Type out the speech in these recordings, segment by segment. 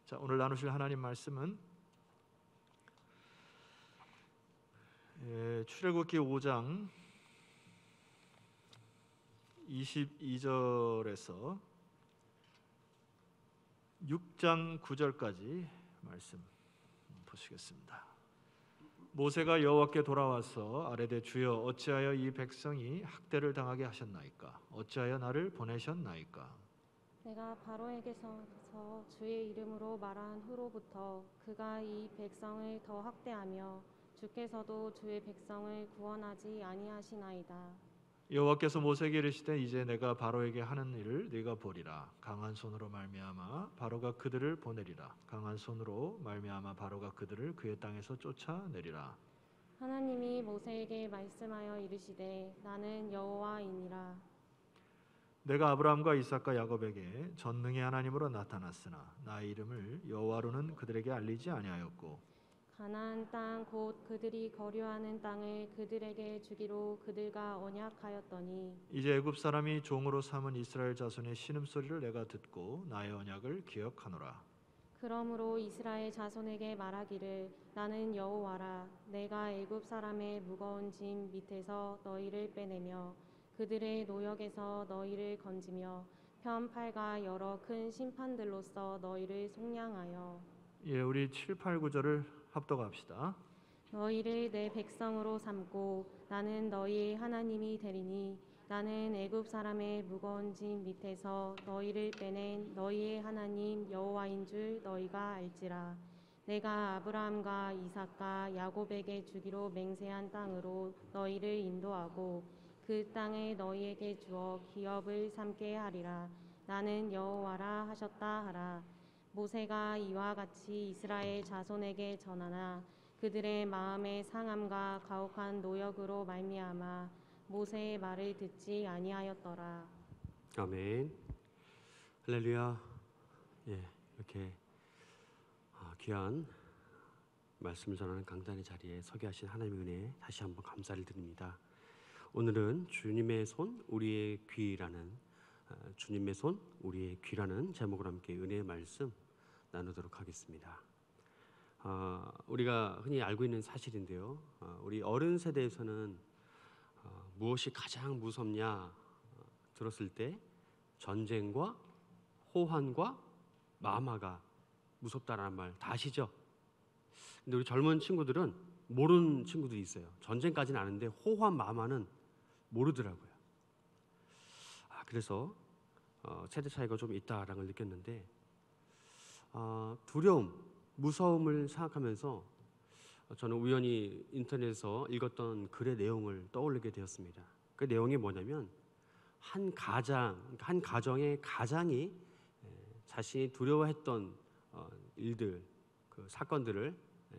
자, 오늘 나누실 하나님 말씀은 출애굽기 5장 22절에서 6장 9절까지 말씀 보시겠습니다. 모세가 여호와께 돌아와서 아뢰되 주여 어찌하여 이 백성이 학대를 당하게 하셨나이까? 어찌하여 나를 보내셨나이까? 내가 바로에게서 주의 이름으로 말한 후로부터 그가 이 백성을 더 학대하며 주께서도 주의 백성을 구원하지 아니하시나이다. 여호와께서 모세에게 이르시되 이제 내가 바로에게 하는 일을 네가 보리라. 강한 손으로 말미암아 바로가 그들을 보내리라. 강한 손으로 말미암아 바로가 그들을 그의 땅에서 쫓아내리라. 하나님이 모세에게 말씀하여 이르시되 나는 여호와이니라. 내가 아브라함과 이삭과 야곱에게 전능의 하나님으로 나타났으나 나의 이름을 여호와로는 그들에게 알리지 아니하였고 가나안 땅 곧 그들이 거류하는 땅을 그들에게 주기로 그들과 언약하였더니 이제 애굽 사람이 종으로 삼은 이스라엘 자손의 신음소리를 내가 듣고 나의 언약을 기억하노라. 그러므로 이스라엘 자손에게 말하기를 나는 여호와라. 내가 애굽 사람의 무거운 짐 밑에서 너희를 빼내며 그들의 노역에서 너희를 건지며 편팔과 여러 큰 심판들로서 너희를 속량하여 우리 7, 8, 9절을 합독합시다. 너희를 내 백성으로 삼고 나는 너희의 하나님이 되리니 나는 애굽 사람의 무거운 짐 밑에서 너희를 빼낸 너희의 하나님 여호와인 줄 너희가 알지라. 내가 아브라함과 이삭과 야곱에게 주기로 맹세한 땅으로 너희를 인도하고 그 땅에 너희에게 주어 기업을 삼게 하리라. 나는 여호와라 하셨다 하라. 모세가 이와 같이 이스라엘 자손에게 전하나 그들의 마음의 상함과 가혹한 노역으로 말미암아 모세의 말을 듣지 아니하였더라. 아멘. 할렐루야. 이렇게 귀한 말씀을 전하는 강단의 자리에 서게 하신 하나님의 은혜에 다시 한번 감사를 드립니다. 오늘은 주님의 손 우리의 귀라는 주님의 손 우리의 귀라는 제목으로 함께 은혜의 말씀 나누도록 하겠습니다. 우리가 흔히 알고 있는 사실인데요. 우리 어른 세대에서는 무엇이 가장 무섭냐 들었을 때 전쟁과 호환과 마마가 무섭다라는 말 다 아시죠? 근데 우리 젊은 친구들은 모르는 친구들이 있어요. 전쟁까지는 아는데 호환 마마는 모르더라고요. 그래서 세대 차이가 좀 있다라는 걸 느꼈는데 두려움, 무서움을 생각하면서 저는 우연히 인터넷에서 읽었던 글의 내용을 떠올리게 되었습니다. 그 내용이 뭐냐면 한 가정의 가장이 자신이 두려워했던 일들, 그 사건들을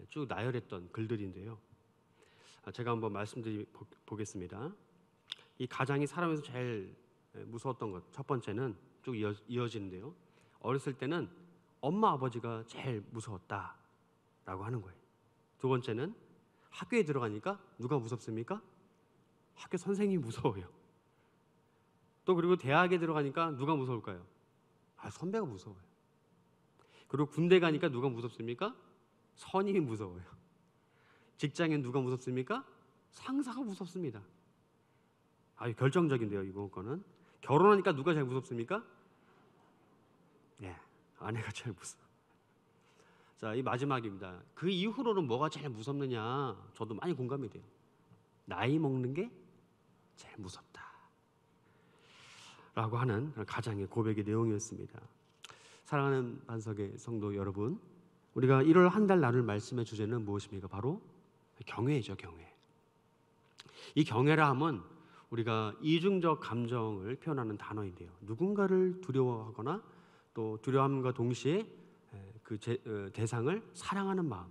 쭉 나열했던 글들인데요. 제가 한번 말씀드리겠습니다. 이 가장이 살아면서 제일 무서웠던 것, 첫 번째는 쭉 이어지는데요. 어렸을 때는 엄마 아버지가 제일 무서웠다라고 하는 거예요. 두 번째는 학교에 들어가니까 누가 무섭습니까? 학교 선생님이 무서워요. 또 그리고 대학에 들어가니까 누가 무서울까요? 선배가 무서워요. 그리고 군대 가니까 누가 무섭습니까? 선임이 무서워요. 직장엔 누가 무섭습니까? 상사가 무섭습니다. 결정적인데요, 이거는. 결혼하니까 누가 제일 무섭습니까? 아내가 제일 무서워. 자, 이 마지막입니다. 그 이후로는 뭐가 제일 무섭느냐? 저도 많이 공감이 돼요. 나이 먹는 게 제일 무섭다 라고 하는 가장의 고백의 내용이었습니다. 사랑하는 반석의 성도 여러분, 우리가 1월 한 달 나눌 말씀의 주제는 무엇입니까? 바로 경외죠. 경외. 이 경외라 함은 우리가 이중적 감정을 표현하는 단어인데요. 누군가를 두려워하거나 또 두려움과 동시에 그 대상을 사랑하는 마음,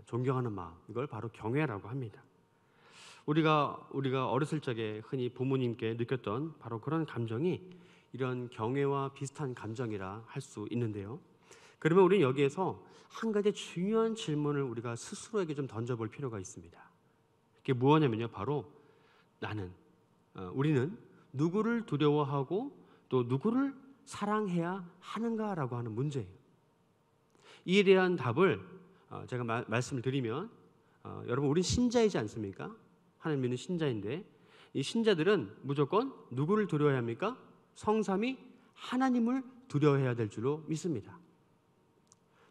존경하는 마음, 이걸 바로 경외라고 합니다. 우리가 어렸을 적에 흔히 부모님께 느꼈던 바로 그런 감정이 이런 경외와 비슷한 감정이라 할 수 있는데요. 그러면 우리는 여기에서 한 가지 중요한 질문을 우리가 스스로에게 좀 던져볼 필요가 있습니다. 그게 무엇이냐면요, 바로 우리는 누구를 두려워하고 또 누구를 사랑해야 하는가라고 하는 문제예요. 이에 대한 답을 제가 말씀을 드리면 여러분 우린 신자이지 않습니까? 하나님 믿는 신자인데 이 신자들은 무조건 누구를 두려워해야 합니까? 성삼위 하나님을 두려워해야 될 줄로 믿습니다.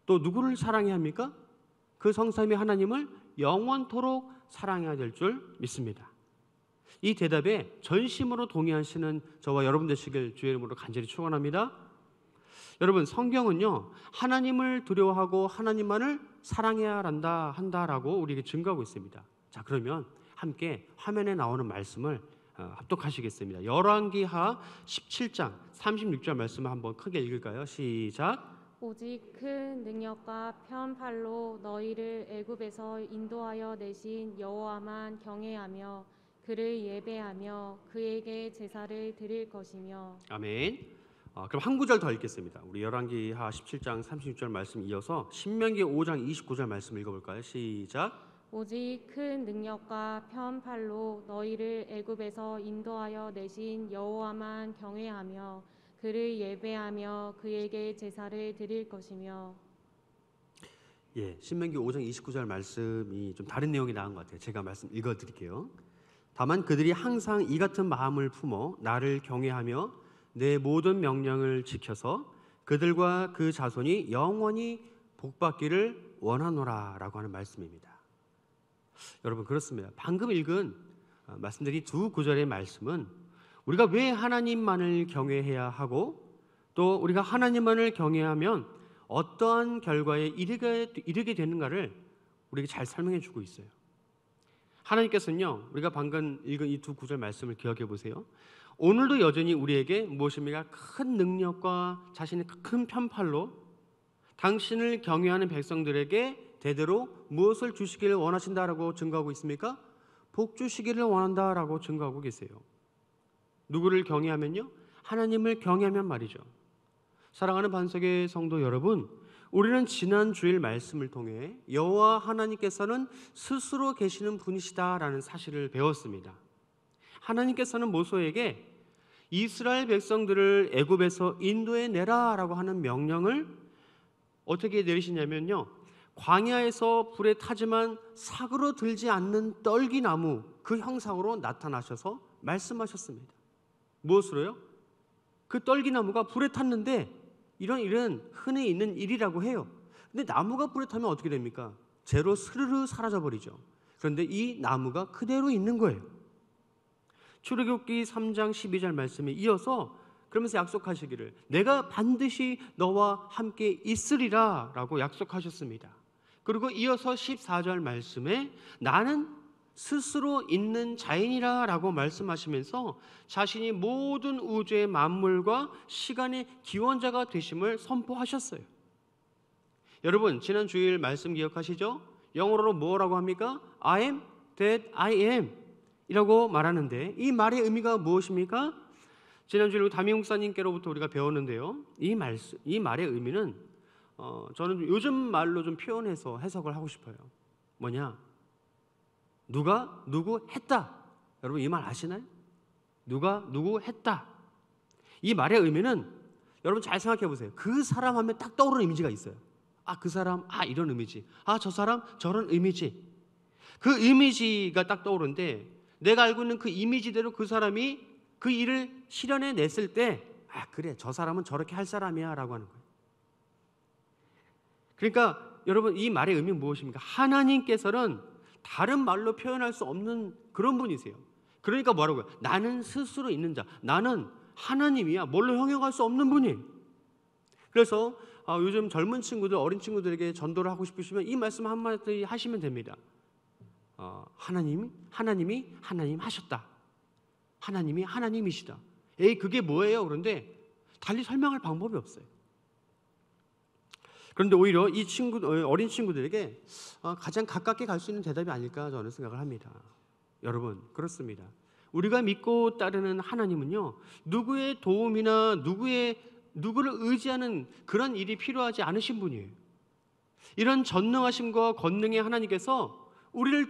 또 누구를 사랑해야 합니까? 그 성삼위 하나님을 영원토록 사랑해야 될 줄 믿습니다. 이 대답에 전심으로 동의하시는 저와 여러분 되시길 주의 이름으로 간절히 축원합니다. 여러분 성경은요 하나님을 두려워하고 하나님만을 사랑해야 한다라고 우리에게 증거하고 있습니다. 자 그러면 함께 화면에 나오는 말씀을 합독하시겠습니다. 열왕기하 17장 36절 말씀을 한번 크게 읽을까요? 시작. 오직 큰 능력과 편팔로 너희를 애굽에서 인도하여 내신 여호와만 경외하며 그를 예배하며 그에게 제사를 드릴 것이며. 아멘. 그럼 한 구절 더 읽겠습니다. 우리 열왕기하 17장 36절 말씀 이어서 신명기 5장 29절 말씀 읽어볼까요? 시작. 오직 큰 능력과 편팔로 너희를 애굽에서 인도하여 내신 여호와만 경외하며 그를 예배하며 그에게 제사를 드릴 것이며. 예, 신명기 5장 29절 말씀이 좀 다른 내용이 나온 것 같아요. 제가 말씀 읽어드릴게요. 다만 그들이 항상 이 같은 마음을 품어 나를 경외하며 내 모든 명령을 지켜서 그들과 그 자손이 영원히 복받기를 원하노라라고 하는 말씀입니다. 여러분 그렇습니다. 방금 읽은 말씀드린 두 구절의 말씀은 우리가 왜 하나님만을 경외해야 하고 또 우리가 하나님만을 경외하면 어떠한 결과에 이르게 되는가를 우리에게 잘 설명해 주고 있어요. 하나님께서는요 우리가 방금 읽은 이 두 구절 말씀을 기억해 보세요. 오늘도 여전히 우리에게 무엇입니까? 큰 능력과 자신의 큰 편팔로 당신을 경외하는 백성들에게 대대로 무엇을 주시기를 원하신다라고 증거하고 있습니까? 복 주시기를 원한다라고 증거하고 계세요. 누구를 경외하면요? 하나님을 경외하면 말이죠. 사랑하는 반석의 성도 여러분, 우리는 지난 주일 말씀을 통해 여호와 하나님께서는 스스로 계시는 분이시다라는 사실을 배웠습니다. 하나님께서는 모세에게 이스라엘 백성들을 애굽에서 인도해 내라라고 하는 명령을 어떻게 내리시냐면요. 광야에서 불에 타지만 사그러 들지 않는 떨기나무 그 형상으로 나타나셔서 말씀하셨습니다. 무엇으로요? 그 떨기나무가 불에 탔는데 이런 일은 흔히 있는 일이라고 해요. 근데 나무가 불에 타면 어떻게 됩니까? 재로 스르르 사라져버리죠. 그런데 이 나무가 그대로 있는 거예요. 출애굽기 3장 12절 말씀에 이어서 그러면서 약속하시기를 내가 반드시 너와 함께 있으리라 라고 약속하셨습니다. 그리고 이어서 14절 말씀에 나는 스스로 있는 자인이라 라고 말씀하시면서 자신이 모든 우주의 만물과 시간의 기원자가 되심을 선포하셨어요. 여러분 지난 주일 말씀 기억하시죠? 영어로 뭐라고 합니까? I am that I am 이라고 말하는데 이 말의 의미가 무엇입니까? 지난주에 담임 목사님께로부터 우리가 배웠는데요. 이 말의 의미는 저는 요즘 말로 좀 표현해서 해석을 하고 싶어요. 뭐냐? 누가 누구 했다. 여러분 이 말 아시나요? 누가 누구 했다. 이 말의 의미는 여러분 잘 생각해 보세요. 그 사람 하면 딱 떠오르는 이미지가 있어요. 아, 그 사람, 아 이런 이미지. 아, 저 사람 저런 이미지. 그 이미지가 딱 떠오르는데 내가 알고 있는 그 이미지대로 그 사람이 그 일을 실현해 냈을 때 아, 그래 저 사람은 저렇게 할 사람이야 라고 하는 거예요. 그러니까 여러분 이 말의 의미는 무엇입니까? 하나님께서는 다른 말로 표현할 수 없는 그런 분이세요. 그러니까 뭐라고요? 나는 스스로 있는 자. 나는 하나님이야. 뭘로 형용할 수 없는 분이에요. 그래서 요즘 젊은 친구들, 어린 친구들에게 전도를 하고 싶으시면 이 말씀 한마디 하시면 됩니다. 하나님이 하나님 하셨다. 하나님이 하나님이시다. 에이 그게 뭐예요? 그런데 달리 설명할 방법이 없어요. 그런데 오히려 이 어린 친구들에게 가장 가깝게 갈 수 있는 대답이 아닐까 저는 생각을 합니다. 여러분 그렇습니다. 우리가 믿고 따르는 하나님은요 누구의 도움이나 누구를 의지하는 그런 일이 필요하지 않으신 분이에요. 이런 전능하심과 권능의 하나님께서 우리를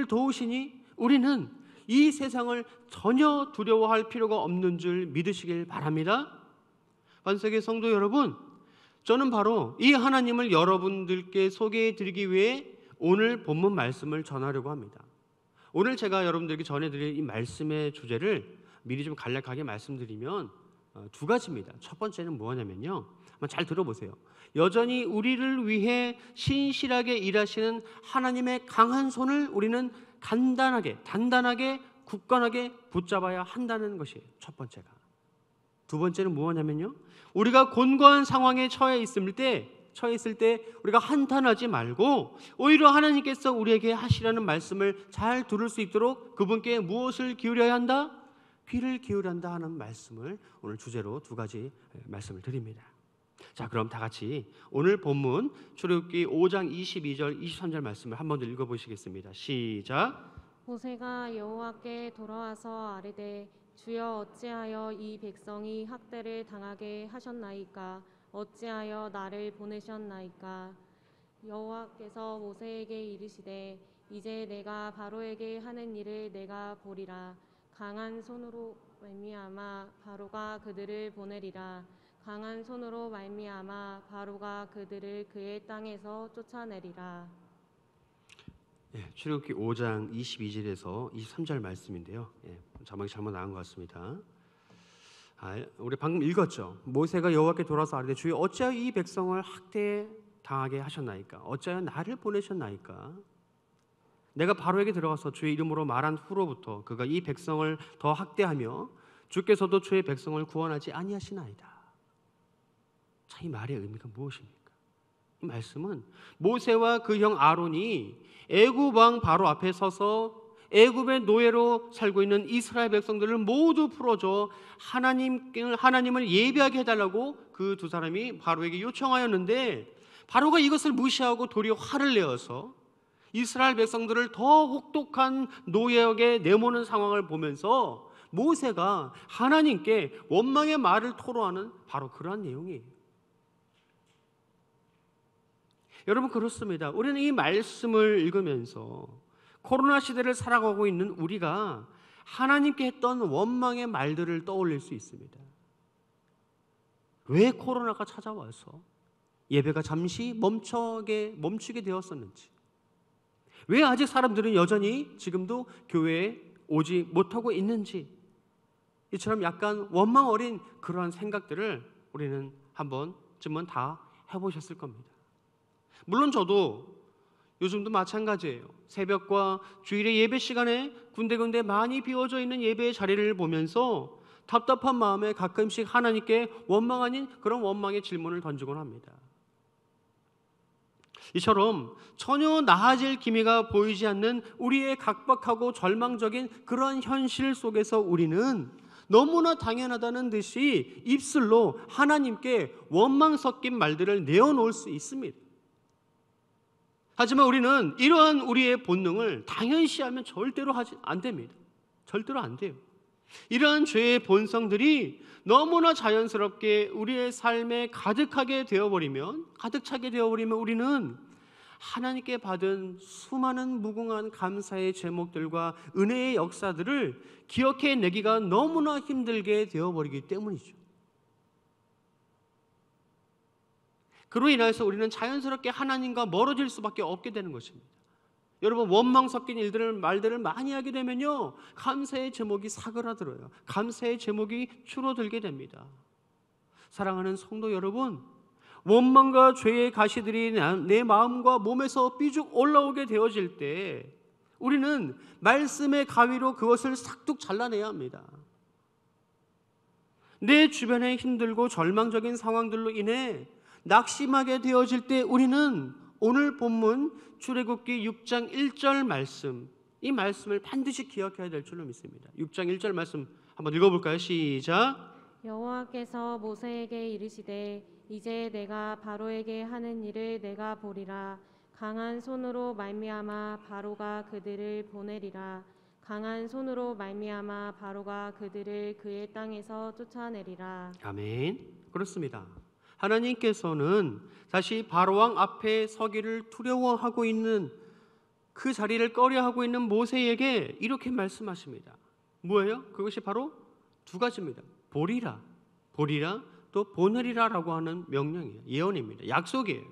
도우시니 우리는 이 세상을 전혀 두려워할 필요가 없는 줄 믿으시길 바랍니다. 반석의 성도 여러분, 저는 바로 이 하나님을 여러분들께 소개해 드리기 위해 오늘 본문 말씀을 전하려고 합니다. 오늘 제가 여러분들에게 전해드릴 이 말씀의 주제를 미리 좀 간략하게 말씀드리면 두 가지입니다. 첫 번째는 뭐냐면요, 한번 잘 들어보세요. 여전히 우리를 위해 신실하게 일하시는 하나님의 강한 손을 우리는 단단하게 굳건하게 붙잡아야 한다는 것이 첫 번째가. 두 번째는 뭐냐면요, 우리가 곤고한 상황에 처해 있을 때 우리가 한탄하지 말고 오히려 하나님께서 우리에게 하시라는 말씀을 잘 들을 수 있도록 그분께 무엇을 기울여야 한다? 귀를 기울여야 한다 하는 말씀을 오늘 주제로 두 가지 말씀을 드립니다. 자, 그럼 다 같이 오늘 본문 출애굽기 5장 22절 23절 말씀을 한 번 더 읽어보시겠습니다. 시작. 모세가 여호와께 돌아와서 아뢰되 주여 어찌하여 이 백성이 학대를 당하게 하셨나이까? 어찌하여 나를 보내셨나이까? 여호와께서 모세에게 이르시되 이제 내가 바로에게 하는 일을 내가 보리라. 강한 손으로 말미암아 바로가 그들을 보내리라. 강한 손으로 말미암아 바로가 그들을 그의 땅에서 쫓아내리라. 출애굽기 5장 22절에서 23절 말씀인데요. 자막이 잘못 나온 것 같습니다. 우리 방금 읽었죠. 모세가 여호와께 돌아서 아뢰되 주여 어찌하여 이 백성을 학대 당하게 하셨나이까? 어찌하여 나를 보내셨나이까? 내가 바로에게 들어가서 주의 이름으로 말한 후로부터 그가 이 백성을 더 학대하며 주께서도 주의 백성을 구원하지 아니하시나이다. 자, 이 말의 의미가 무엇입니까? 이 말씀은 모세와 그 형 아론이 애굽 왕 바로 앞에 서서 애굽의 노예로 살고 있는 이스라엘 백성들을 모두 풀어줘 하나님을 예배하게 해달라고 그 두 사람이 바로에게 요청하였는데, 바로가 이것을 무시하고 도리어 화를 내어서 이스라엘 백성들을 더 혹독한 노예역에 내모는 상황을 보면서 모세가 하나님께 원망의 말을 토로하는 바로 그러한 내용이에요. 여러분, 그렇습니다. 우리는 이 말씀을 읽으면서 코로나 시대를 살아가고 있는 우리가 하나님께 했던 원망의 말들을 떠올릴 수 있습니다. 왜 코로나가 찾아와서 예배가 잠시 멈추게 되었었는지, 왜 아직 사람들은 여전히 지금도 교회에 오지 못하고 있는지, 이처럼 약간 원망 어린 그러한 생각들을 우리는 한 번쯤은 다 해보셨을 겁니다. 물론 저도 요즘도 마찬가지예요. 새벽과 주일의 예배 시간에 군데군데 많이 비워져 있는 예배의 자리를 보면서 답답한 마음에 가끔씩 하나님께 원망 아닌 그런 원망의 질문을 던지곤 합니다. 이처럼 전혀 나아질 기미가 보이지 않는 우리의 각박하고 절망적인 그런 현실 속에서 우리는 너무나 당연하다는 듯이 입술로 하나님께 원망 섞인 말들을 내어놓을 수 있습니다. 하지만 우리는 이러한 우리의 본능을 당연시하면 절대로 안 됩니다. 절대로 안 돼요. 이러한 죄의 본성들이 너무나 자연스럽게 우리의 삶에 가득 차게 되어버리면 우리는 하나님께 받은 수많은 무궁한 감사의 제목들과 은혜의 역사들을 기억해내기가 너무나 힘들게 되어버리기 때문이죠. 그로 인해서 우리는 자연스럽게 하나님과 멀어질 수밖에 없게 되는 것입니다. 여러분, 원망 섞인 말들을 많이 하게 되면요, 감사의 제목이 사그라들어요. 감사의 제목이 줄어들게 됩니다. 사랑하는 성도 여러분, 원망과 죄의 가시들이 내 마음과 몸에서 삐죽 올라오게 되어질 때 우리는 말씀의 가위로 그것을 싹둑 잘라내야 합니다. 내 주변에 힘들고 절망적인 상황들로 인해 낙심하게 되어질 때 우리는 오늘 본문 출애굽기 6장 1절 말씀, 이 말씀을 반드시 기억해야 될 줄로 믿습니다. 6장 1절 말씀 한번 읽어볼까요? 시작. 여호와께서 모세에게 이르시되 이제 내가 바로에게 하는 일을 내가 보리라. 강한 손으로 말미암아 바로가 그들을 보내리라. 강한 손으로 말미암아 바로가 그들을 그의 땅에서 쫓아내리라. 아멘. 그렇습니다. 하나님께서는 다시 바로왕 앞에 서기를 두려워하고 있는 그 자리를 꺼려하고 있는 모세에게 이렇게 말씀하십니다. 뭐예요? 그것이 바로 두 가지입니다. 보리라, 또 보내리라라고 하는 명령이에요. 예언입니다. 약속이에요.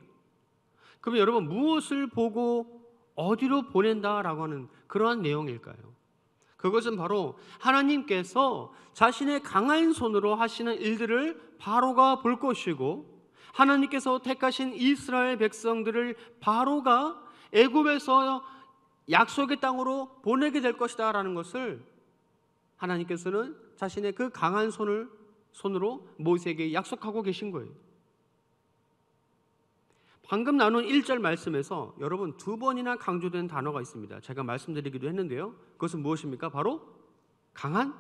그럼 여러분 무엇을 보고 어디로 보낸다라고 하는 그러한 내용일까요? 그것은 바로 하나님께서 자신의 강한 손으로 하시는 일들을 바로가 볼 것이고 하나님께서 택하신 이스라엘 백성들을 바로가 애굽에서 약속의 땅으로 보내게 될 것이다라는 것을 하나님께서는 자신의 그 강한 손으로 모세에게 약속하고 계신 거예요. 방금 나눈 1절 말씀에서 여러분 두 번이나 강조된 단어가 있습니다. 제가 말씀드리기도 했는데요. 그것은 무엇입니까? 바로 강한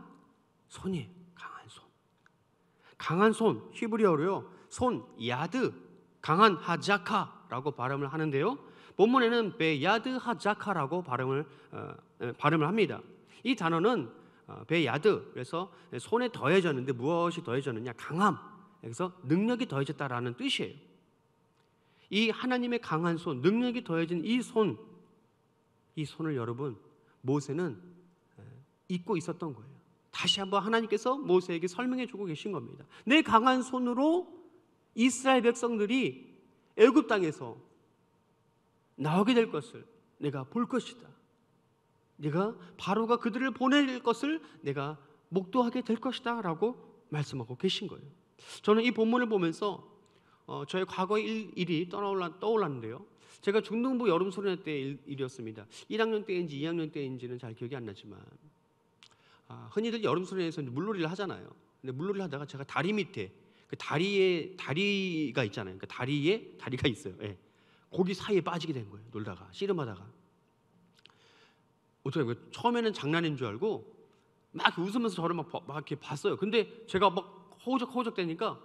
손이에요. 강한 손. 강한 손, 히브리어로요. 손, 야드, 강한 하자카라고 발음을 하는데요. 본문에는 베야드 하자카라고 발음을 합니다. 이 단어는 베야드, 그래서 손에 더해졌는데 무엇이 더해졌느냐? 강함. 그래서 능력이 더해졌다라는 뜻이에요. 이 하나님의 강한 손, 능력이 더해진 이 손을 여러분 모세는 잊고 있었던 거예요. 다시 한번 하나님께서 모세에게 설명해 주고 계신 겁니다. 내 강한 손으로 이스라엘 백성들이 애굽 땅에서 나오게 될 것을 내가 볼 것이다. 내가 바로가 그들을 보낼 것을 내가 목도하게 될 것이다 라고 말씀하고 계신 거예요. 저는 이 본문을 보면서 저의 과거의 일이 떠올랐는데요. 제가 중등부 여름수련회 때 일이었습니다. 1학년 때인지 2학년 때인지는 잘 기억이 안 나지만 흔히들 여름수련회에서 물놀이를 하잖아요. 근데 물놀이를 하다가 제가 다리 밑에 그 다리가 있잖아요. 그 다리에 다리가 있어요. 예. 거기 사이에 빠지게 된 거예요. 놀다가 씨름하다가 어떻게 처음에는 장난인 줄 알고 막 웃으면서 저를 막 이렇게 봤어요. 근데 제가 막 허우적 되니까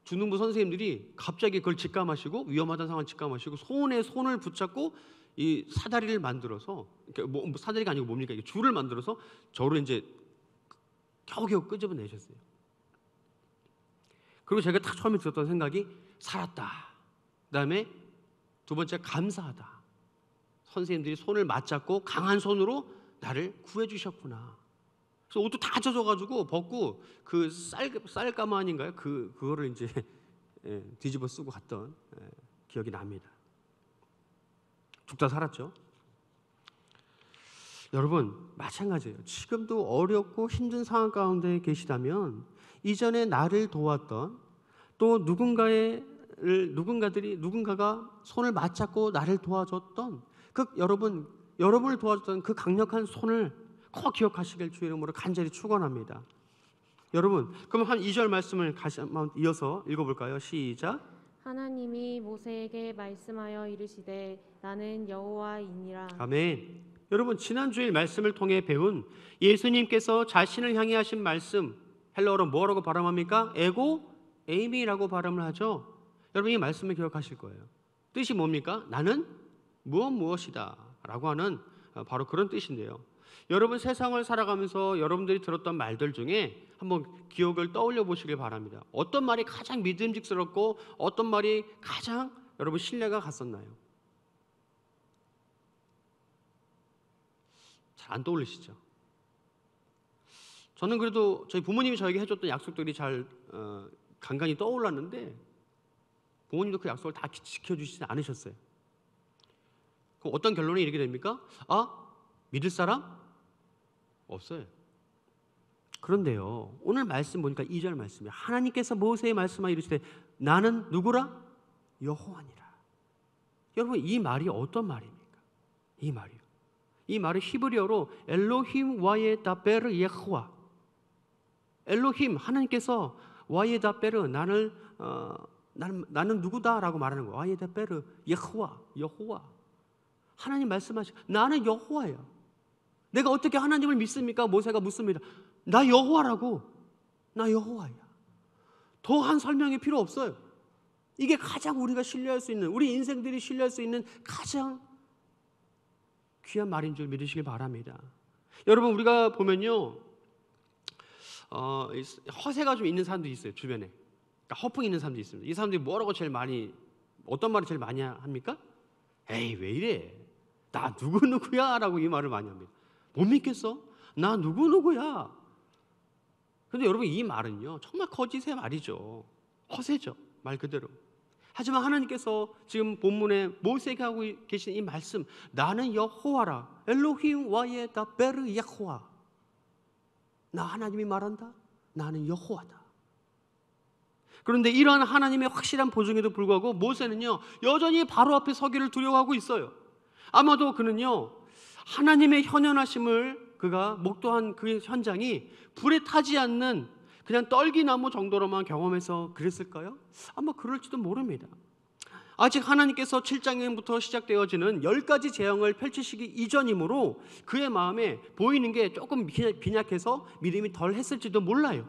중등부 선생님들이 갑자기 그걸 직감하시고 위험하다는 상황을 직감하시고 손에 손을 붙잡고 이 사다리를 만들어서 뭐 사다리가 아니고 뭡니까? 이게 줄을 만들어서 저를 이제 겨우겨우 끄집어내셨어요. 그리고 제가 딱 처음에 들었던 생각이 살았다. 그다음에 두 번째 감사하다. 선생님들이 손을 맞잡고 강한 손으로 나를 구해주셨구나. 그래서 옷도 다 젖어가지고 벗고 그 쌀가마인가요? 그거를 이제 뒤집어 쓰고 갔던 기억이 납니다. 죽다 살았죠. 여러분 마찬가지예요. 지금도 어렵고 힘든 상황 가운데 계시다면 이전에 나를 도왔던 또 누군가가 손을 맞잡고 나를 도와줬던 그 여러분을 도와줬던 그 강력한 손을 꼭 기억하시길 주의 이름으로 간절히 축원합니다. 여러분, 그럼 한 2절 말씀을 다시 한번 이어서 읽어볼까요? 시작. 하나님이 모세에게 말씀하여 이르시되 나는 여호와이니라. 아멘. 여러분 지난 주일 말씀을 통해 배운 예수님께서 자신을 향해 하신 말씀 헬러어로 뭐라고 발음합니까? 에고 에이미라고 발음을 하죠. 여러분 이 말씀을 기억하실 거예요. 뜻이 뭡니까? 나는 무엇이다 라고 하는 바로 그런 뜻인데요. 여러분 세상을 살아가면서 여러분들이 들었던 말들 중에 한번 기억을 떠올려 보시길 바랍니다. 어떤 말이 가장 믿음직스럽고 어떤 말이 가장 여러분 신뢰가 갔었나요? 잘 안 떠올리시죠? 저는 그래도 저희 부모님이 저에게 해줬던 약속들이 잘 간간히 떠올랐는데 부모님도 그 약속을 다 지켜주시지 않으셨어요. 그럼 어떤 결론이 이렇게 됩니까? 믿을 사람? 없어요. 그런데요 오늘 말씀 보니까 2절 말씀이 하나님께서 모세의 말씀하여 이르시되 나는 누구라? 여호와니라. 여러분 이 말이 어떤 말입니까? 이 말이요. 이 말은 히브리어로 엘로힘 와예 다베르 예호와. 엘로힘 하나님께서 와예 다베르 나는 누구다라고 말하는 거예요. 와예 다베르 여호와. 하나님 말씀하시고 나는 여호와예요. 내가 어떻게 하나님을 믿습니까? 모세가 묻습니다. 나 여호와라고. 나 여호와야. 더한 설명이 필요 없어요. 이게 가장 우리가 신뢰할 수 있는 우리 인생들이 신뢰할 수 있는 가장 귀한 말인 줄 믿으시길 바랍니다. 여러분 우리가 보면요 허세가 좀 있는 사람들이 있어요. 주변에 그러니까 허풍 있는 사람들이 있습니다. 이 사람들이 뭐라고 제일 많이 어떤 말을 제일 많이 합니까? 에이 왜 이래 나 누구야 라고 이 말을 많이 합니다. 못 믿겠어? 나 누구야? 그런데 여러분 이 말은요 정말 거짓의 말이죠. 허세죠, 말 그대로. 하지만 하나님께서 지금 본문에 모세에게 하고 계신 이 말씀, 나는 여호와라 엘로힘 와예 다베르 야호와, 나 하나님이 말한다, 나는 여호와다. 그런데 이러한 하나님의 확실한 보증에도 불구하고 모세는요 여전히 바로 앞에 서기를 두려워하고 있어요. 아마도 그는요 하나님의 현현하심을 그가 목도한 그 현장이 불에 타지 않는 그냥 떨기나무 정도로만 경험해서 그랬을까요? 아마 그럴지도 모릅니다. 아직 하나님께서 7장부터 시작되어지는 10가지 재앙을 펼치시기 이전이므로 그의 마음에 보이는 게 조금 빈약해서 믿음이 덜 했을지도 몰라요.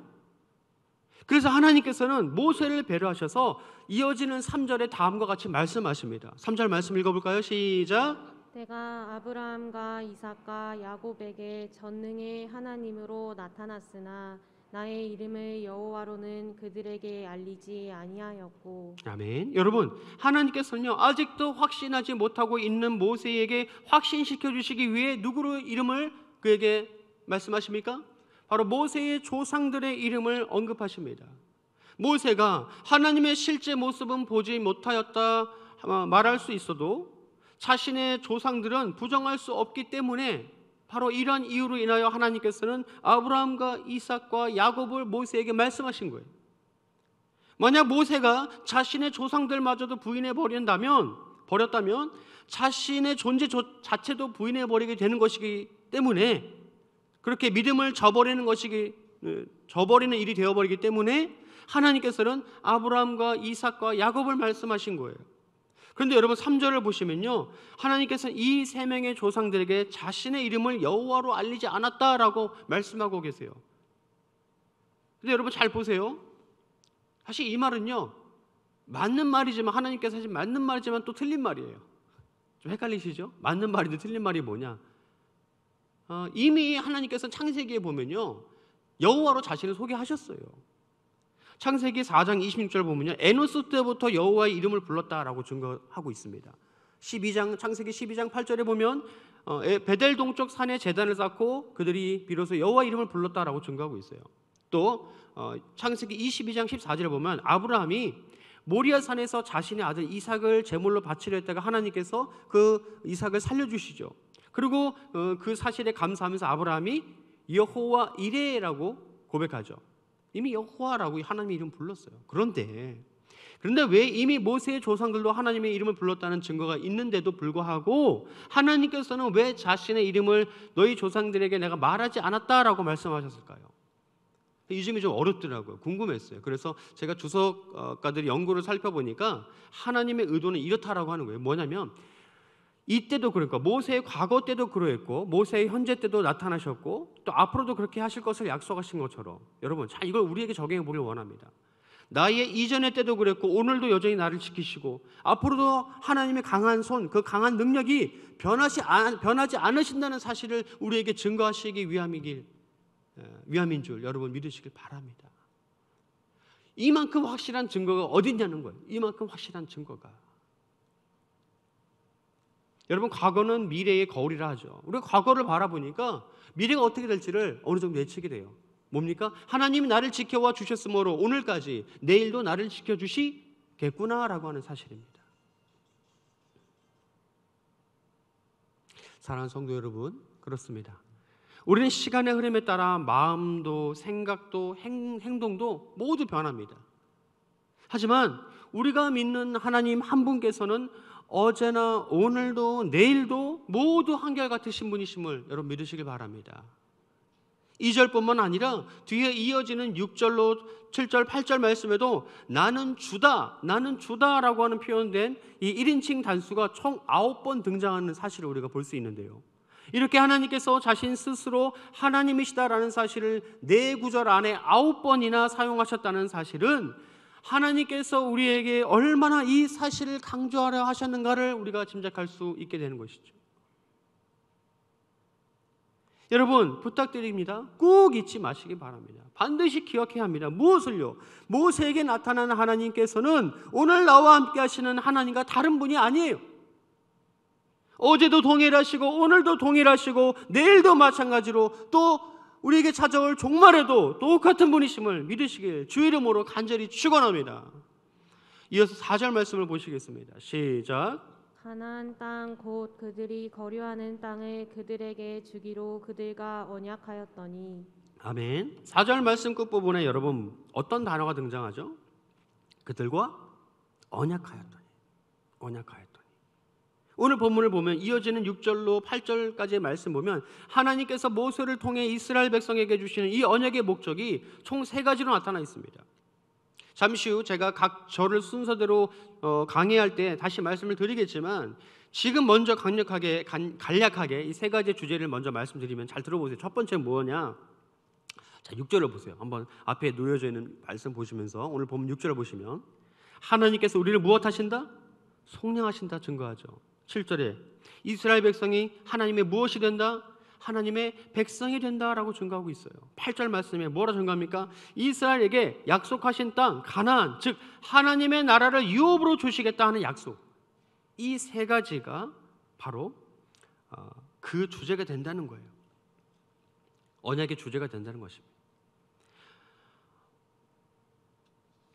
그래서 하나님께서는 모세를 배려하셔서 이어지는 3절에 다음과 같이 말씀하십니다. 3절 말씀 읽어볼까요? 시작. 내가 아브라함과 이삭과 야곱에게 전능의 하나님으로 나타났으나 나의 이름을 여호와로는 그들에게 알리지 아니하였고. 아멘. 여러분, 하나님께서는요 아직도 확신하지 못하고 있는 모세에게 확신시켜 주시기 위해 누구의 이름을 그에게 말씀하십니까? 바로 모세의 조상들의 이름을 언급하십니다. 모세가 하나님의 실제 모습은 보지 못하였다 말할 수 있어도 자신의 조상들은 부정할 수 없기 때문에 바로 이러한 이유로 인하여 하나님께서는 아브라함과 이삭과 야곱을 모세에게 말씀하신 거예요. 만약 모세가 자신의 조상들마저도 부인해 버렸다면 자신의 존재 자체도 부인해 버리게 되는 것이기 때문에, 그렇게 믿음을 저버리는 일이 되어버리기 때문에 하나님께서는 아브라함과 이삭과 야곱을 말씀하신 거예요. 그런데 여러분 3절을 보시면요 하나님께서는 이 3명의 조상들에게 자신의 이름을 여호와로 알리지 않았다라고 말씀하고 계세요. 근데 여러분 잘 보세요. 사실 이 말은요 맞는 말이지만, 하나님께서 사실 맞는 말이지만 또 틀린 말이에요. 좀 헷갈리시죠? 맞는 말인데 틀린 말이 뭐냐? 이미 하나님께서 창세기에 보면요 여호와로 자신을 소개하셨어요. 창세기 4장 26절 보면요 에노스 때부터 여호와의 이름을 불렀다라고 증거하고 있습니다. 창세기 12장 8절에 보면 베델 동쪽 산에 제단을 쌓고 그들이 비로소 여호와 이름을 불렀다라고 증거하고 있어요. 또 창세기 22장 14절에 보면 아브라함이 모리아 산에서 자신의 아들 이삭을 제물로 바치려 했다가 하나님께서 그 이삭을 살려주시죠. 그리고 그 사실에 감사하면서 아브라함이 여호와 이레라고 고백하죠. 이미 여호와라고 하나님의 이름 불렀어요. 그런데 왜 이미 모세의 조상들도 하나님의 이름을 불렀다는 증거가 있는데도 불구하고 하나님께서는 왜 자신의 이름을 너희 조상들에게 내가 말하지 않았다라고 말씀하셨을까요? 이 점이 좀 어렵더라고요. 궁금했어요. 그래서 제가 주석가들이 연구를 살펴보니까 하나님의 의도는 이렇다라고 하는 거예요. 뭐냐면 이때도 그러니까 모세의 과거 때도 그러했고 모세의 현재 때도 나타나셨고 또 앞으로도 그렇게 하실 것을 약속하신 것처럼, 여러분 자 이걸 우리에게 적용해 보길 원합니다. 나의 이전의 때도 그랬고 오늘도 여전히 나를 지키시고 앞으로도 하나님의 강한 손, 그 강한 능력이 변하지 않으신다는 사실을 우리에게 증거하시기 위함인 줄 여러분 믿으시길 바랍니다. 이만큼 확실한 증거가 어디 있냐는 거예요. 이만큼 확실한 증거가. 여러분 과거는 미래의 거울이라 하죠. 우리가 과거를 바라보니까 미래가 어떻게 될지를 어느 정도 예측이 돼요. 뭡니까? 하나님이 나를 지켜와 주셨으므로 오늘까지 내일도 나를 지켜주시겠구나라고 하는 사실입니다. 사랑하는 성도 여러분, 그렇습니다. 우리는 시간의 흐름에 따라 마음도 생각도 행동도 모두 변합니다. 하지만 우리가 믿는 하나님 한 분께서는 어제나 오늘도 내일도 모두 한결같으신 분이심을 여러분 믿으시길 바랍니다. 2절뿐만 아니라 뒤에 이어지는 6절로 7절, 8절 말씀에도 나는 주다라고 하는 표현된 이 1인칭 단수가 총 9번 등장하는 사실을 우리가 볼 수 있는데요. 이렇게 하나님께서 자신 스스로 하나님이시다라는 사실을 4구절 안에 9번이나 사용하셨다는 사실은 하나님께서 우리에게 얼마나 이 사실을 강조하려 하셨는가를 우리가 짐작할 수 있게 되는 것이죠. 여러분 부탁드립니다. 꼭 잊지 마시기 바랍니다. 반드시 기억해야 합니다. 무엇을요? 모세에게 나타나는 하나님께서는 오늘 나와 함께 하시는 하나님과 다른 분이 아니에요. 어제도 동일하시고 오늘도 동일하시고 내일도 마찬가지로 또 우리에게 찾아올 종말에도 똑같은 분이심을 믿으시길 주 이름으로 간절히 축원합니다. 이어서 4절 말씀을 보시겠습니다. 시작. 가나안 땅 곧 그들이 거류하는 땅을 그들에게 주기로 그들과 언약하였더니. 아멘. 4절 말씀 끝부분에 여러분 어떤 단어가 등장하죠? 그들과 언약하였더니. 언약하였더니. 오늘 본문을 보면 이어지는 6절로 8절까지의 말씀 보면 하나님께서 모세를 통해 이스라엘 백성에게 주시는 이 언약의 목적이 총 3가지로 나타나 있습니다. 잠시 후 제가 각 절을 순서대로 강의할 때 다시 말씀을 드리겠지만 지금 먼저 간략하게 이 3가지 주제를 먼저 말씀드리면 잘 들어보세요. 첫 번째 뭐냐? 자, 6절을 보세요. 한번 앞에 놓여져 있는 말씀 보시면서 오늘 본문 6절을 보시면 하나님께서 우리를 무엇하신다? 속량하신다 증거하죠. 7절에 이스라엘 백성이 하나님의 무엇이 된다? 하나님의 백성이 된다라고 증거하고 있어요. 8절 말씀에 뭐라 증거합니까? 이스라엘에게 약속하신 땅 가나안, 즉 하나님의 나라를 유업으로 주시겠다 하는 약속. 이 3가지가 바로 그 주제가 된다는 거예요. 언약의 주제가 된다는 것입니다.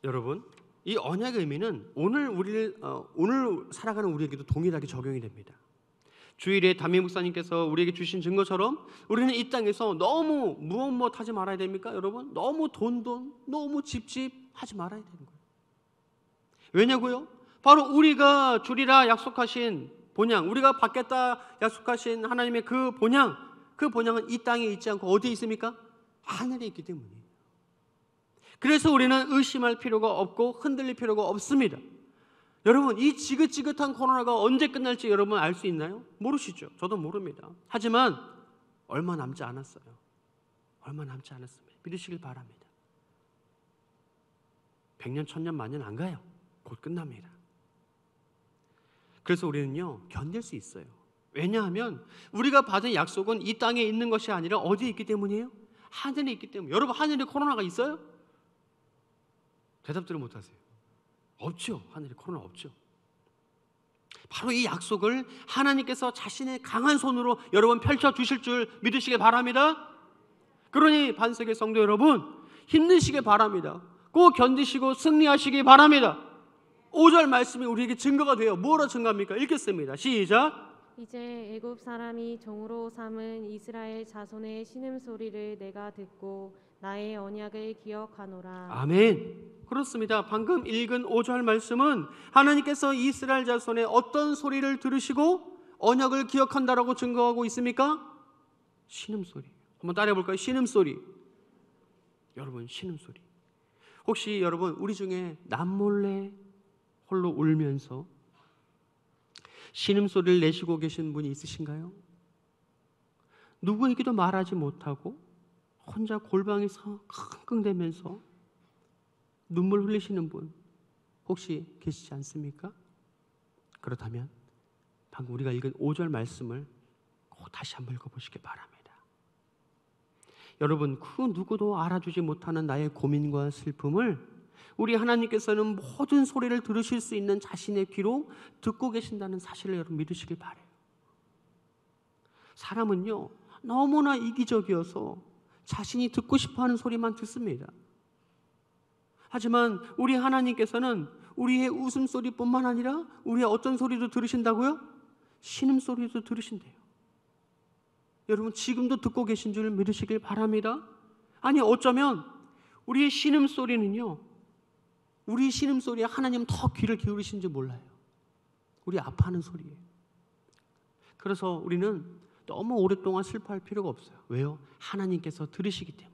여러분, 이 언약의 의미는 오늘 살아가는 우리에게도 동일하게 적용이 됩니다. 주일에 담임 목사님께서 우리에게 주신 증거처럼 우리는 이 땅에서 너무 무엇 하지 말아야 됩니까? 여러분, 너무 돈, 너무 집 하지 말아야 되는 거예요. 왜냐고요? 바로 우리가 주리라 약속하신 본향, 우리가 받겠다 약속하신 하나님의 그 본향은 이 땅에 있지 않고 어디에 있습니까? 하늘에 있기 때문이에요. 그래서 우리는 의심할 필요가 없고 흔들릴 필요가 없습니다. 여러분, 이 지긋지긋한 코로나가 언제 끝날지 여러분 알 수 있나요? 모르시죠? 저도 모릅니다. 하지만 얼마 남지 않았어요. 얼마 남지 않았습니다. 믿으시길 바랍니다. 100년, 1000년, 만년 안 가요. 곧 끝납니다. 그래서 우리는요 견딜 수 있어요. 왜냐하면 우리가 받은 약속은 이 땅에 있는 것이 아니라 어디에 있기 때문이에요? 하늘에 있기 때문에. 여러분, 하늘에 코로나가 있어요? 대답들을 못하세요. 없죠. 하늘에 코로나 없죠. 바로 이 약속을 하나님께서 자신의 강한 손으로 여러분 펼쳐주실 줄 믿으시길 바랍니다. 그러니 반석의 성도 여러분, 힘내시길 바랍니다. 꼭 견디시고 승리하시기 바랍니다. 5절 말씀이 우리에게 증거가 돼요. 뭐로 증거합니까? 읽겠습니다. 시작. 이제 애굽 사람이 종으로 삼은 이스라엘 자손의 신음소리를 내가 듣고 나의 언약을 기억하노라. 아멘. 그렇습니다. 방금 읽은 5절 말씀은 하나님께서 이스라엘 자손의 어떤 소리를 들으시고 언약을 기억한다라고 증거하고 있습니까? 신음소리. 한번 따라해 볼까요? 신음소리. 여러분, 신음소리. 혹시 여러분 우리 중에 남몰래 홀로 울면서 신음소리를 내시고 계신 분이 있으신가요? 누구에게도 말하지 못하고 혼자 골방에서 끙끙대면서 눈물 흘리시는 분 혹시 계시지 않습니까? 그렇다면 방금 우리가 읽은 5절 말씀을 꼭 다시 한번 읽어보시기 바랍니다. 여러분, 그 누구도 알아주지 못하는 나의 고민과 슬픔을 우리 하나님께서는 모든 소리를 들으실 수 있는 자신의 귀로 듣고 계신다는 사실을 여러분 믿으시길 바라요. 사람은요 너무나 이기적이어서 자신이 듣고 싶어하는 소리만 듣습니다. 하지만 우리 하나님께서는 우리의 웃음소리뿐만 아니라 우리의 어떤 소리도 들으신다고요? 신음소리도 들으신대요. 여러분, 지금도 듣고 계신 줄 믿으시길 바랍니다. 아니, 어쩌면 우리의 신음소리는요, 우리 신음소리에 하나님 더 귀를 기울이신지 몰라요. 우리 아파하는 소리예요. 그래서 우리는 너무 오랫동안 슬퍼할 필요가 없어요. 왜요? 하나님께서 들으시기 때문에.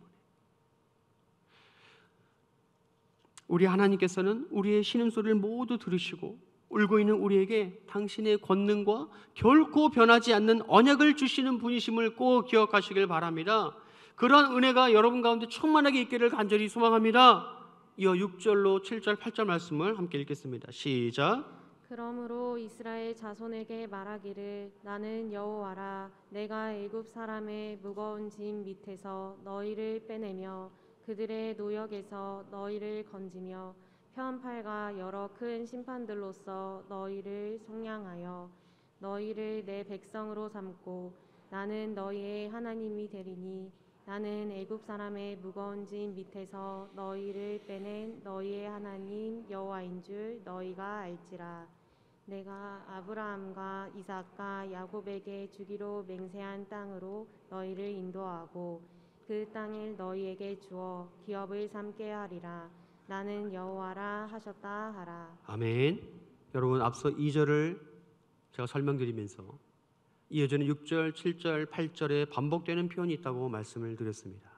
우리 하나님께서는 우리의 신음소리를 모두 들으시고 울고 있는 우리에게 당신의 권능과 결코 변하지 않는 언약을 주시는 분이심을 꼭 기억하시길 바랍니다. 그러한 은혜가 여러분 가운데 충만하게 있기를 간절히 소망합니다. 이어 6절로 7절, 8절 말씀을 함께 읽겠습니다. 시작. 그러므로 이스라엘 자손에게 말하기를 나는 여호와라. 내가 애굽 사람의 무거운 짐 밑에서 너희를 빼내며 그들의 노역에서 너희를 건지며 편팔과 여러 큰 심판들로서 너희를 속량하여 너희를 내 백성으로 삼고 나는 너희의 하나님이 되리니 나는 애굽 사람의 무거운 짐 밑에서 너희를 빼낸 너희의 하나님 여호와인 줄 너희가 알지라. 내가 아브라함과 이삭과 야곱에게 주기로 맹세한 땅으로 너희를 인도하고 그 땅을 너희에게 주어 기업을 삼게 하리라. 나는 여호와라 하셨다 하라. 아멘. 여러분, 앞서 2절을 제가 설명드리면서 이어지는 6절, 7절, 8절에 반복되는 표현이 있다고 말씀을 드렸습니다.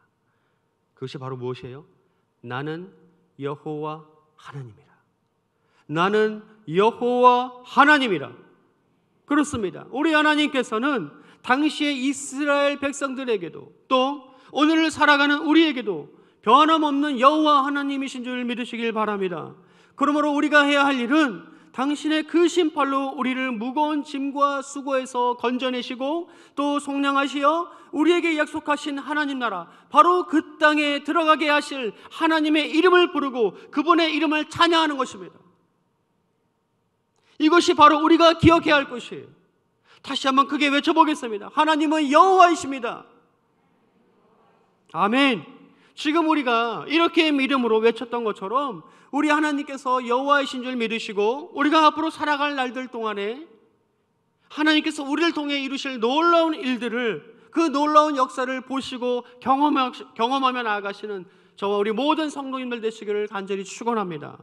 그것이 바로 무엇이에요? 나는 여호와 하나님이라. 나는 여호와 하나님이라. 그렇습니다. 우리 하나님께서는 당시의 이스라엘 백성들에게도 또 오늘을 살아가는 우리에게도 변함없는 여호와 하나님이신 줄 믿으시길 바랍니다. 그러므로 우리가 해야 할 일은 당신의 그 심판로 우리를 무거운 짐과 수고에서 건져내시고 또 속량하시어 우리에게 약속하신 하나님 나라, 바로 그 땅에 들어가게 하실 하나님의 이름을 부르고 그분의 이름을 찬양하는 것입니다. 이것이 바로 우리가 기억해야 할 것이에요. 다시 한번 크게 외쳐보겠습니다. 하나님은 여호와이십니다. 아멘. 지금 우리가 이렇게 믿음으로 외쳤던 것처럼 우리 하나님께서 여호와이신 줄 믿으시고 우리가 앞으로 살아갈 날들 동안에 하나님께서 우리를 통해 이루실 놀라운 일들을, 그 놀라운 역사를 보시고 경험하며 나아가시는 저와 우리 모든 성도님들 되시기를 간절히 축원합니다.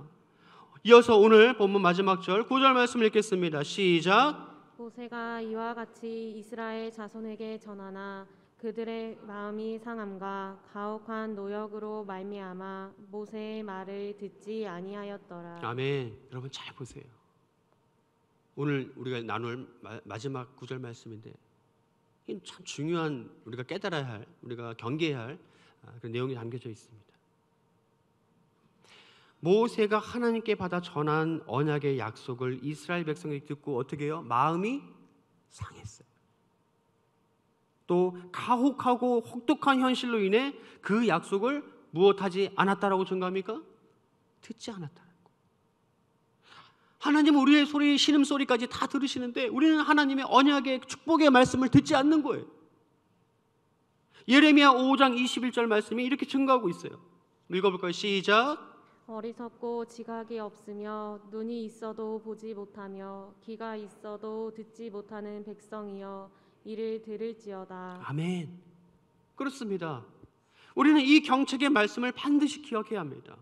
이어서 오늘 본문 마지막 절 9절 말씀을 읽겠습니다. 시작. 모세가 이와 같이 이스라엘 자손에게 전하나 그들의 마음이 상함과 가혹한 노역으로 말미암아 모세의 말을 듣지 아니하였더라. 아멘. 여러분 잘 보세요. 오늘 우리가 나눌 마지막 9절 말씀인데 이게 참 중요한, 우리가 깨달아야 할, 우리가 경계해야 할 그런 내용이 담겨져 있습니다. 모세가 하나님께 받아 전한 언약의 약속을 이스라엘 백성이 듣고 어떻게 해요? 마음이 상했어요. 또 가혹하고 혹독한 현실로 인해 그 약속을 무엇하지 않았다라고 증거합니까? 듣지 않았다는 거. 하나님은 우리의 소리, 신음소리까지 다 들으시는데 우리는 하나님의 언약의 축복의 말씀을 듣지 않는 거예요. 예레미야 5장 21절 말씀이 이렇게 증거하고 있어요. 읽어볼까요? 시작. 어리석고 지각이 없으며 눈이 있어도 보지 못하며 귀가 있어도 듣지 못하는 백성이여 이를 들을지어다. 아멘. 그렇습니다. 우리는 이 경책의 말씀을 반드시 기억해야 합니다.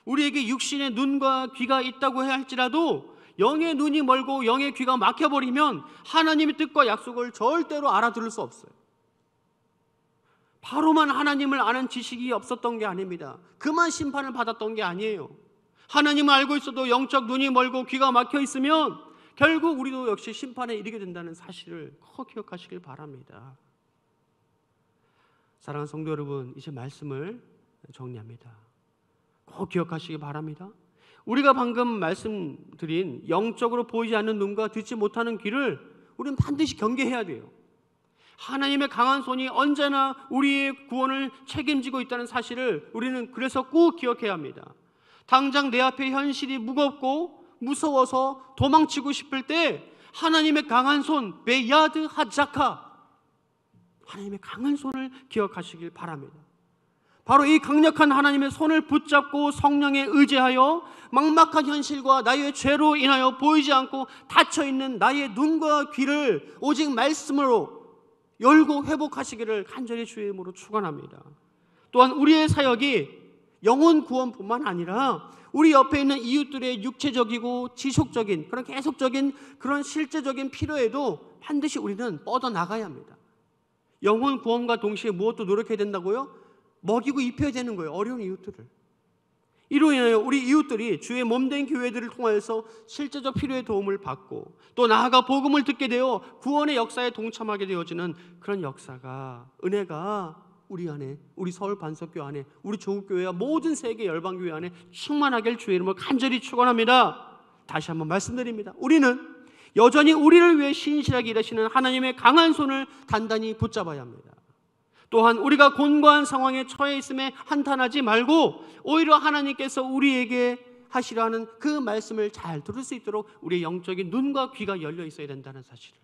우리에게 육신의 눈과 귀가 있다고 할지라도 영의 눈이 멀고 영의 귀가 막혀버리면 하나님의 뜻과 약속을 절대로 알아들을 수 없어요. 바로만 하나님을 아는 지식이 없었던 게 아닙니다. 그만 심판을 받았던 게 아니에요. 하나님을 알고 있어도 영적 눈이 멀고 귀가 막혀 있으면 결국 우리도 역시 심판에 이르게 된다는 사실을 꼭 기억하시길 바랍니다. 사랑하는 성도 여러분, 이제 말씀을 정리합니다. 꼭 기억하시기 바랍니다. 우리가 방금 말씀드린 영적으로 보이지 않는 눈과 듣지 못하는 귀를 우리는 반드시 경계해야 돼요. 하나님의 강한 손이 언제나 우리의 구원을 책임지고 있다는 사실을 우리는 그래서 꼭 기억해야 합니다. 당장 내 앞에 현실이 무겁고 무서워서 도망치고 싶을 때 하나님의 강한 손, 베야드 하자카, 하나님의 강한 손을 기억하시길 바랍니다. 바로 이 강력한 하나님의 손을 붙잡고 성령에 의지하여 막막한 현실과 나의 죄로 인하여 보이지 않고 닫혀있는 나의 눈과 귀를 오직 말씀으로 열고 회복하시기를 간절히 주의 이름으로 축원합니다. 또한 우리의 사역이 영혼 구원뿐만 아니라 우리 옆에 있는 이웃들의 육체적이고 지속적인 그런 계속적인 그런 실제적인 필요에도 반드시 우리는 뻗어나가야 합니다. 영혼 구원과 동시에 무엇도 노력해야 된다고요? 먹이고 입혀야 되는 거예요. 어려운 이웃들을. 이로 인하여 우리 이웃들이 주의 몸된 교회들을 통하여서 실제적 필요의 도움을 받고 또 나아가 복음을 듣게 되어 구원의 역사에 동참하게 되어지는 그런 역사가, 은혜가 우리 안에, 우리 서울 반석교 안에, 우리 조국교회와 모든 세계 열방교회 안에 충만하길 주의 이름으로 간절히 축원합니다. 다시 한번 말씀드립니다. 우리는 여전히 우리를 위해 신실하게 일하시는 하나님의 강한 손을 단단히 붙잡아야 합니다. 또한 우리가 곤고한 상황에 처해 있음에 한탄하지 말고 오히려 하나님께서 우리에게 하시려 하는 그 말씀을 잘 들을 수 있도록 우리의 영적인 눈과 귀가 열려 있어야 된다는 사실을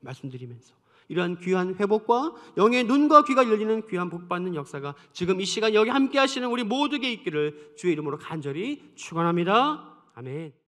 말씀드리면서 이러한 귀한 회복과 영의 눈과 귀가 열리는 귀한 복받는 역사가 지금 이 시간 여기 함께 하시는 우리 모두에게 있기를 주의 이름으로 간절히 축원합니다. 아멘.